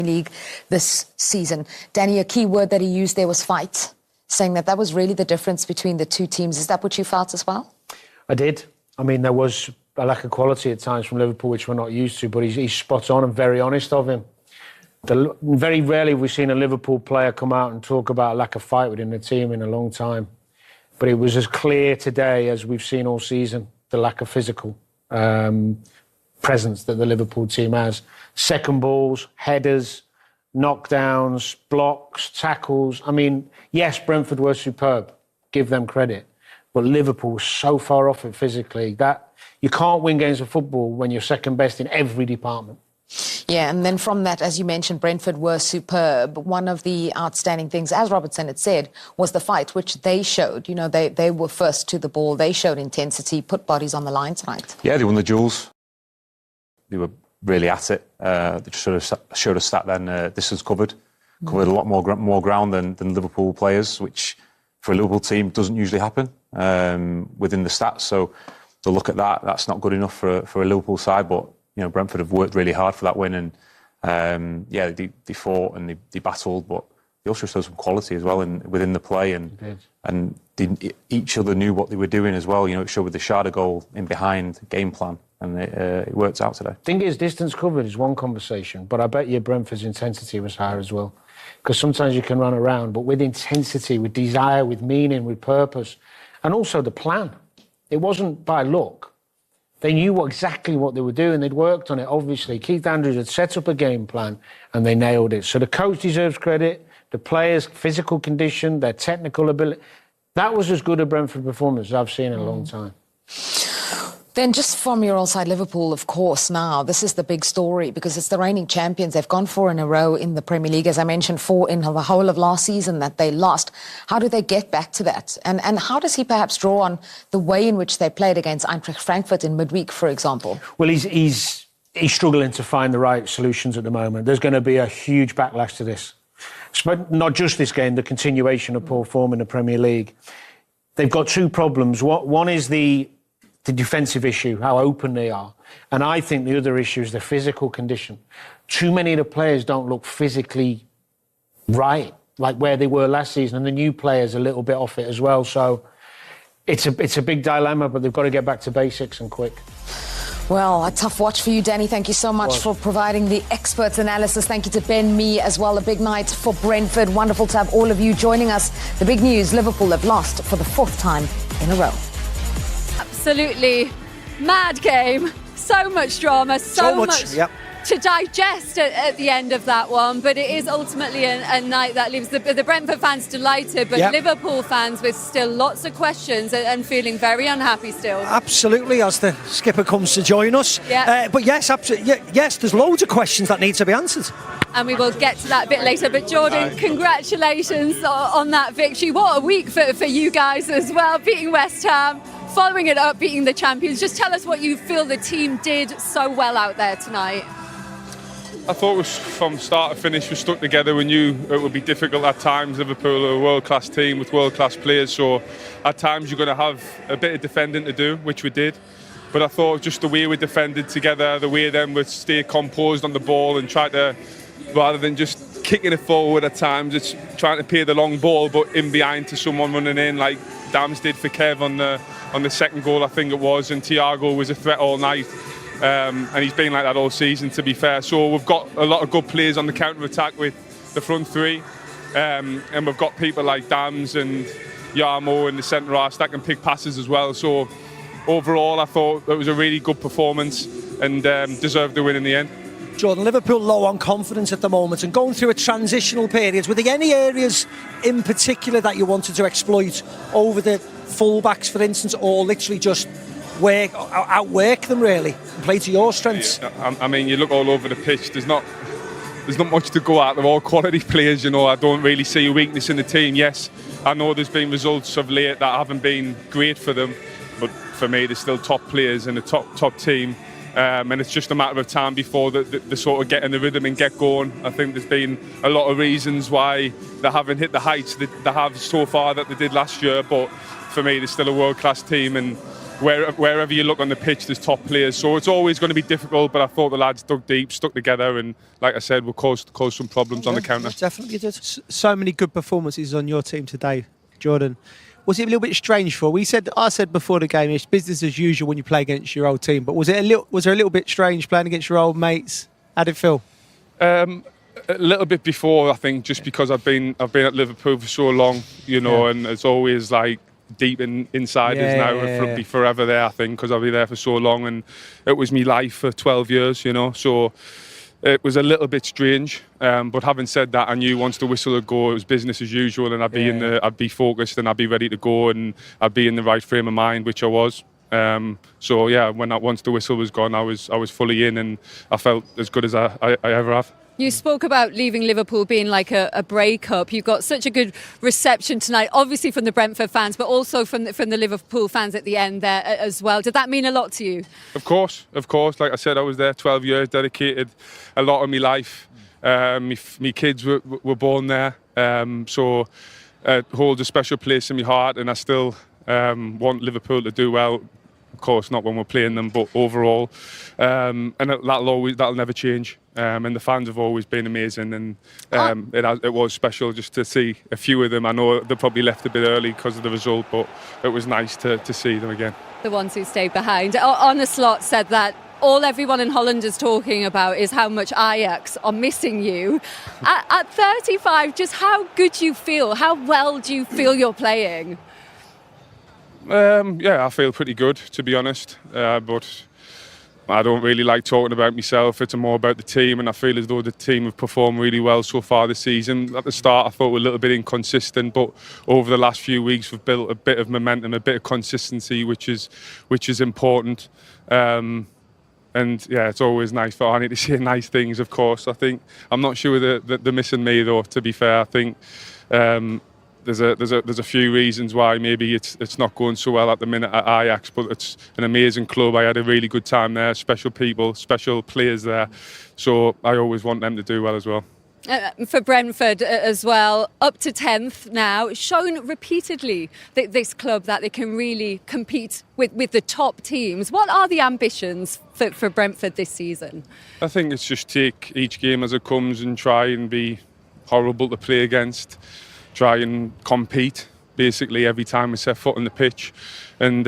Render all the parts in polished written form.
League this season. Danny, a key word that he used there was fight, saying that was really the difference between the two teams. Is that what you felt as well? I did. I mean, there was a lack of quality at times from Liverpool, which we're not used to, but he's spot on and very honest of him. Very rarely have we seen a Liverpool player come out and talk about a lack of fight within the team in a long time. But it was as clear today as we've seen all season, the lack of physical presence that the Liverpool team has. Second balls, headers, knockdowns, blocks, tackles. I mean, yes, Brentford were superb. Give them credit. But Liverpool was so far off it physically that you can't win games of football when you're second best in every department. Yeah, and then from that, as you mentioned, Brentford were superb. One of the outstanding things, as Robertson had said, was the fight, which they showed. You know, they were first to the ball. They showed intensity, put bodies on the line tonight. Yeah, they won the duels. They were really at it. They showed us that then distance covered a lot more ground than Liverpool players, which for a Liverpool team doesn't usually happen within the stats. So to look at that, that's not good enough for a Liverpool side. But you know, Brentford have worked really hard for that win, and yeah, they fought and they battled, but they also showed some quality as well within the play, and each other knew what they were doing as well. You know, it showed with the Shatters goal in behind game plan, and it worked out today. I think his distance covered is one conversation, but I bet you Brentford's intensity was higher as well. Because sometimes you can run around, but with intensity, with desire, with meaning, with purpose, and also the plan. It wasn't by luck. They knew exactly what they were doing. They'd worked on it, obviously. Keith Andrews had set up a game plan, and they nailed it. So the coach deserves credit, the players' physical condition, their technical ability. That was as good a Brentford performance as I've seen in a long time. Then just from your old side, Liverpool, of course, now, this is the big story because it's the reigning champions. They've gone 4 in a row in the Premier League. As I mentioned, 4 in the whole of last season that they lost. How do they get back to that? And how does he perhaps draw on the way in which they played against Eintracht Frankfurt in midweek, for example? Well, he's struggling to find the right solutions at the moment. There's going to be a huge backlash to this. But not just this game, the continuation of poor form in the Premier League. They've got 2 problems. One is the defensive issue, how open they are. And I think the other issue is the physical condition. Too many of the players don't look physically right, like where they were last season, and the new players are a little bit off it as well. So it's a big dilemma, but they've got to get back to basics and quick. Well, a tough watch for you, Danny. Thank you so much for providing the expert analysis. Thank you to Ben Mee as well. A big night for Brentford. Wonderful to have all of you joining us. The big news, Liverpool have lost for the 4th time in a row. Absolutely mad game. So much drama, so much to digest at the end of that one. But it is ultimately a night that leaves the Brentford fans delighted, but Liverpool fans with still lots of questions and feeling very unhappy still. Absolutely, as the skipper comes to join us. But yes, absolutely. Yes, there's loads of questions that need to be answered. And we will get to that a bit later. But Jordan, congratulations on that victory. What a week for you guys as well, beating West Ham. Following it up, beating the champions. Just tell us what you feel the team did so well out there tonight. I thought it was from start to finish, we stuck together. We knew it would be difficult at times. Liverpool are a world-class team with world-class players, so at times you're going to have a bit of defending to do, which we did. But I thought just the way we defended together, the way then we stay composed on the ball and try to, rather than just kicking it forward at times, it's trying to play the long ball, but in behind to someone running in, like Dams did for Kev on the second goal, I think it was, and Thiago was a threat all night. And he's been like that all season, to be fair. So we've got a lot of good players on the counter-attack with the front 3. And we've got people like Dams and Yarmo in the centre-half that can pick passes as well. So overall, I thought it was a really good performance and deserved the win in the end. Jordan, Liverpool low on confidence at the moment and going through a transitional period. Were there any areas in particular that you wanted to exploit over the full-backs, for instance, or literally just outwork them really and play to your strengths? I mean, you look all over the pitch, there's not much to go at. They're all quality players, you know. I don't really see a weakness in the team. Yes, I know there's been results of late that haven't been great for them, but for me they're still top players in the top team. And it's just a matter of time before they sort of get in the rhythm and get going. I think there's been a lot of reasons why they haven't hit the heights that they have so far that they did last year, but for me they're still a world-class team, and wherever you look on the pitch, there's top players. So it's always going to be difficult, but I thought the lads dug deep, stuck together, and like I said, we'll cause some problems on the counter. Definitely did. So many good performances on your team today, Jordan. Was it a little bit strange for? I said before the game, it's business as usual when you play against your old team. But was there a little bit strange playing against your old mates? How did it feel? A little bit before, I think, just because I've been at Liverpool for so long, and it's always like deep inside us now. It'll be forever there, I think, because I'll be there for so long, and it was my life for 12 years, so it was a little bit strange. But having said that, I knew once the whistle would go, it was business as usual, and I'd be focused and I'd be ready to go, and I'd be in the right frame of mind, which I was. Once the whistle was gone, I was fully in, and I felt as good as I ever have. You spoke about leaving Liverpool being like a breakup. You got such a good reception tonight, obviously from the Brentford fans, but also from the Liverpool fans at the end there as well. Did that mean a lot to you? Of course. Like I said, I was there 12 years, dedicated a lot of my life. My kids were born there, so it holds a special place in my heart, and I still want Liverpool to do well. Of course, not when we're playing them, but overall, and that'll never change. And the fans have always been amazing, and it was special just to see a few of them. I know they probably left a bit early because of the result, but it was nice to see them again. The ones who stayed behind. Arne said that all everyone in Holland is talking about is how much Ajax are missing you. At 35, just how good do you feel? How well do you feel you're playing? I feel pretty good, to be honest, but I don't really like talking about myself. It's more about the team, and I feel as though the team have performed really well so far this season. At the start, I thought we were a little bit inconsistent, but over the last few weeks, we've built a bit of momentum, a bit of consistency, which is important. It's always nice for Arne to say nice things, of course. I think I'm not sure they're missing me, though, to be fair. I think there's a few reasons why maybe it's not going so well at the minute at Ajax, but it's an amazing club. I had a really good time there, special people, special players there, so I always want them to do well as well. For Brentford as well, up to 10th now, shown repeatedly this club that they can really compete with the top teams. What are the ambitions for Brentford this season? I think it's just take each game as it comes and try and be horrible to play against. Try and compete basically every time we set foot on the pitch, and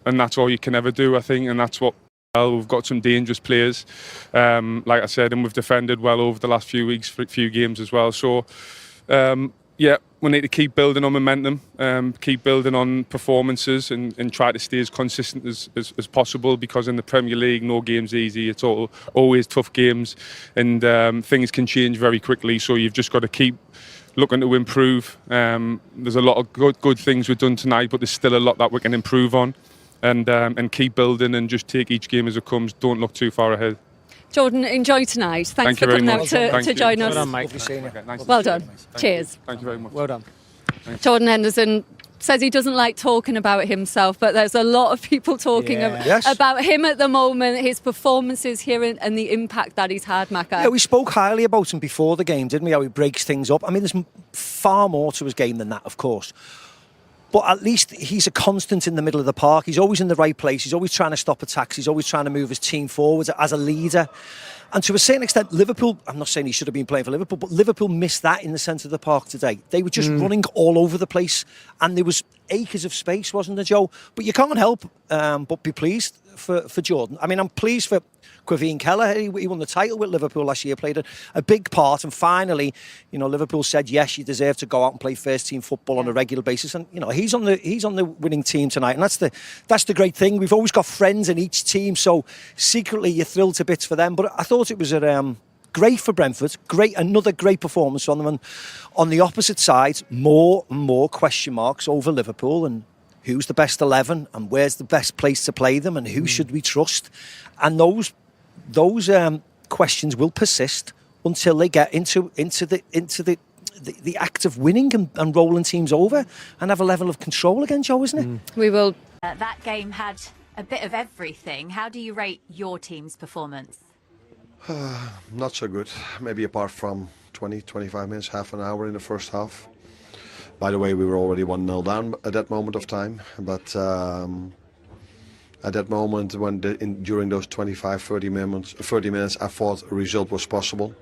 that's all you can ever do, I think, and that's what. Well, we've got some dangerous players, like I said, and we've defended well over the last few weeks, for a few games as well. So, we need to keep building on momentum, keep building on performances, and try to stay as consistent as possible. Because in the Premier League, no game's easy. It's always tough games, and things can change very quickly. So you've just got to keep looking to improve. There's a lot of good things we've done tonight, but there's still a lot that we can improve on, and keep building and just take each game as it comes. Don't look too far ahead. Jordan, enjoy tonight. Thanks for coming out to join us. Well done, mate. Well done. Cheers. Thank you very much. Well done. Jordan Henderson says he doesn't like talking about himself, but there's a lot of people talking about him at the moment, his performances here and the impact that he's had, Macca. Yeah, we spoke highly about him before the game, didn't we? How he breaks things up. I mean, there's far more to his game than that, of course. But at least he's a constant in the middle of the park. He's always in the right place. He's always trying to stop attacks. He's always trying to move his team forwards as a leader. And to a certain extent, Liverpool, I'm not saying he should have been playing for Liverpool, but Liverpool missed that in the centre of the park today. They were just running all over the place, and there was acres of space, wasn't there, Joe? But you can't help but be pleased for Jordan. I mean, I'm pleased for Quaveen Keller. He won the title with Liverpool last year, played a big part, and finally, Liverpool said, yes, you deserve to go out and play first team football on a regular basis. And he's on the winning team tonight, and that's the great thing. We've always got friends in each team, so secretly you're thrilled to bits for them. But I thought it was great for Brentford. Another great performance on them. And on the opposite side, more and more question marks over Liverpool, and who's the best 11, and where's the best place to play them, and who should we trust? And those questions will persist until they get into the act of winning and rolling teams over and have a level of control again, Joe, isn't it? We will. That game had a bit of everything. How do you rate your team's performance? Not so good. Maybe apart from 20, 25 minutes, half an hour in the first half. By the way, we were already 1-0 down at that moment of time. But At that moment, when during those 25, 30 minutes, I thought a result was possible.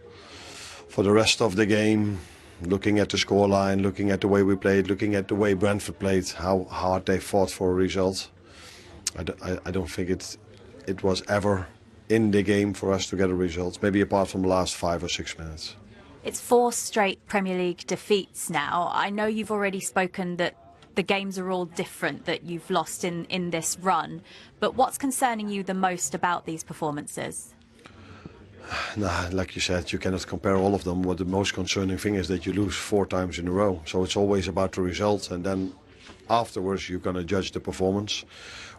For the rest of the game, looking at the scoreline, looking at the way we played, looking at the way Brentford played, how hard they fought for a result, I don't think it was ever in the game for us to get a result, maybe apart from the last 5 or 6 minutes. It's 4 straight Premier League defeats now. I know you've already spoken that the games are all different that you've lost in this run, but what's concerning you the most about these performances? Nah, like you said, you cannot compare all of them. What the most concerning thing is that you lose 4 times in a row. So it's always about the result, and then afterwards you're going to judge the performance,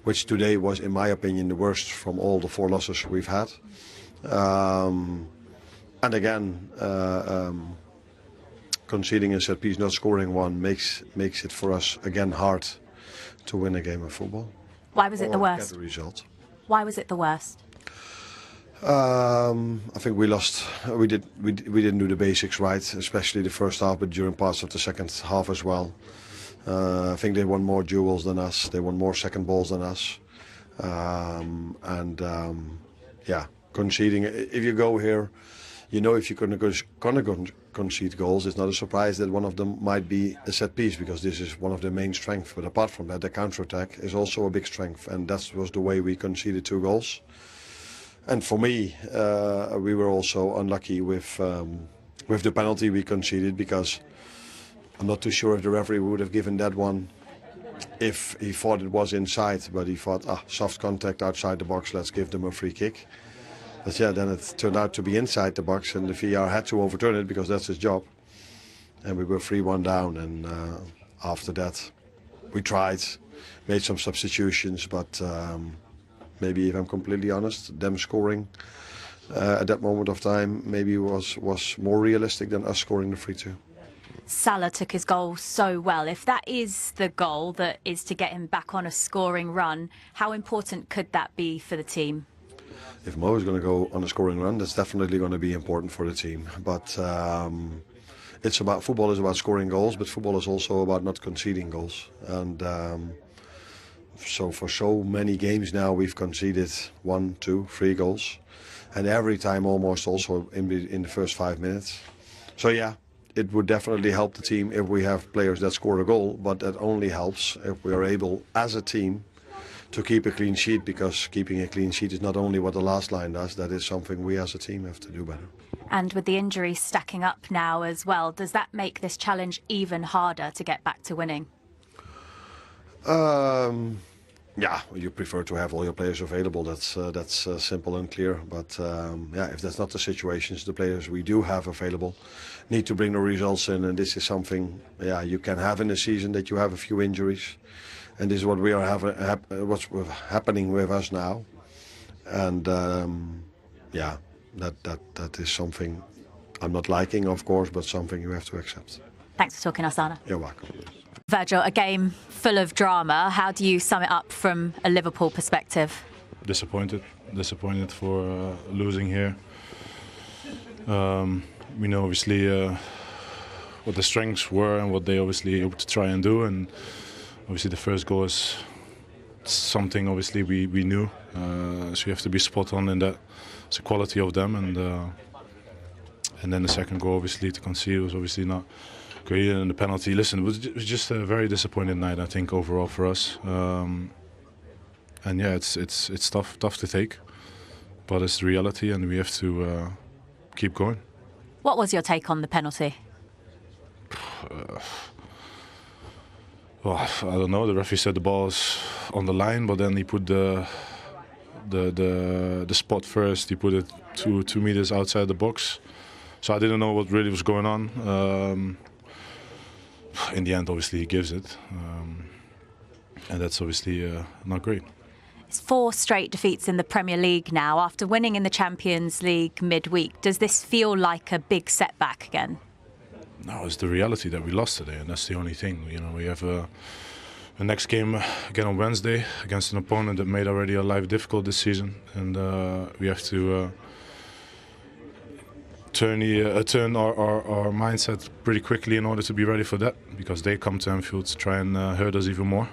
which today was, in my opinion, the worst from all the 4 losses we've had. And again, conceding a set piece, not scoring one, makes it for us again hard to win a game of football. Why was it the worst? Get the result. Why was it the worst? I think we lost. We didn't do the basics right, especially the first half, but during parts of the second half as well. I think they won more duels than us. They won more second balls than us. Yeah, conceding. If you go here, you know if you're going to concede goals, it's not a surprise that one of them might be a set piece, because this is one of the main strengths. But apart from that, the counter-attack is also a big strength, and that was the way we conceded 2 goals. And for me, we were also unlucky with the penalty we conceded, because I'm not too sure if the referee would have given that one if he thought it was inside, but he thought, soft contact outside the box, let's give them a free kick. But yeah, then it turned out to be inside the box, and the VAR had to overturn it because that's his job. And we were 3-1 down, and after that we tried, made some substitutions, but maybe, if I'm completely honest, them scoring at that moment of time maybe was more realistic than us scoring the 3-2. Salah took his goal so well. If that is the goal that is to get him back on a scoring run, how important could that be for the team? If Mo is going to go on a scoring run, that's definitely going to be important for the team. But football is about scoring goals, but football is also about not conceding goals. And so for so many games now, we've conceded 1, 2, 3 goals, and every time almost also in the first 5 minutes. So yeah, it would definitely help the team if we have players that score a goal, but that only helps if we are able, as a team, to keep a clean sheet, because keeping a clean sheet is not only what the last line does, that is something we as a team have to do better. And with the injuries stacking up now as well, does that make this challenge even harder to get back to winning? Yeah, you prefer to have all your players available. That's simple and clear. But yeah, if that's not the situations, the players we do have available need to bring the results in, and this is something you can have in a season, that you have a few injuries, and this is what we are what's happening with us now, and yeah, that is something I'm not liking, of course, but something you have to accept. Thanks for talking, Arne. You're welcome. Virgil, a game full of drama. How do you sum it up from a Liverpool perspective? Disappointed for losing here. We know obviously what the strengths were and what they obviously hoped to try and do, and obviously the first goal is something obviously we knew, so you have to be spot on in that. It's the quality of them, and then the second goal obviously to concede was obviously not great, and the penalty. Listen, it was just a very disappointing night, I think, overall for us. And yeah, it's tough to take, but it's the reality, and we have to keep going. What was your take on the penalty? Well, I don't know. The referee said the ball is on the line, but then he put the spot first. He put it 2 meters outside the box, so I didn't know what really was going on. In the end, obviously, he gives it, and that's obviously not great. It's 4 straight defeats in the Premier League now. After winning in the Champions League midweek, does this feel like a big setback again? No, it's the reality that we lost today, and that's the only thing. You know, we have the next game again on Wednesday against an opponent that made already our life difficult this season, and we have to turn our mindset pretty quickly in order to be ready for that, because they come to Anfield to try and hurt us even more.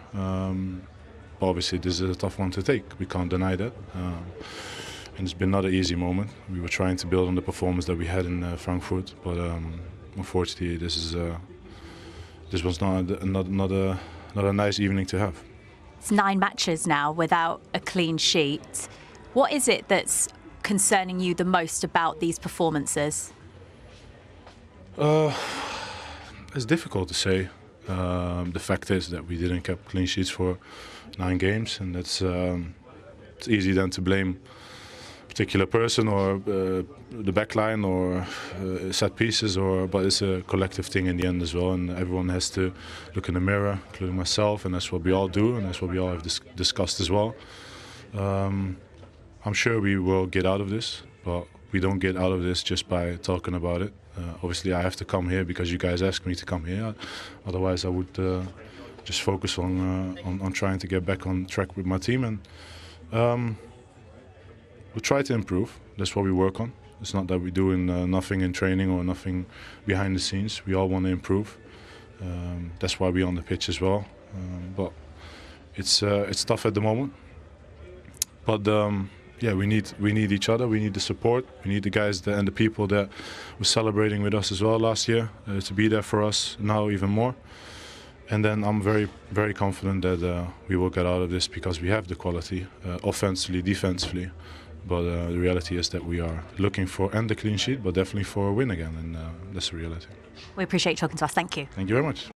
But obviously, this is a tough one to take. We can't deny that. And it's been not an easy moment. We were trying to build on the performance that we had in Frankfurt, but unfortunately, this was not a nice evening to have. It's 9 matches now without a clean sheet. What is it that's concerning you the most about these performances? It's difficult to say. The fact is that we didn't keep clean sheets for 9 games, and it's easy then to blame a particular person or the backline or set pieces, but it's a collective thing in the end as well, and everyone has to look in the mirror, including myself, and that's what we all do, and that's what we all have discussed as well. I'm sure we will get out of this, but we don't get out of this just by talking about it. Obviously, I have to come here because you guys asked me to come here. Otherwise, I would just focus on trying to get back on track with my team, and we'll try to improve. That's what we work on. It's not that we're doing nothing in training or nothing behind the scenes. We all want to improve. That's why we're on the pitch as well. But it's tough at the moment. But yeah, we need each other. We need the support. We need the guys and the people that were celebrating with us as well last year to be there for us now even more. And then I'm very, very confident that we will get out of this because we have the quality, offensively, defensively. But the reality is that we are looking for the clean sheet, but definitely for a win again, and that's the reality. We appreciate you talking to us. Thank you. Thank you very much.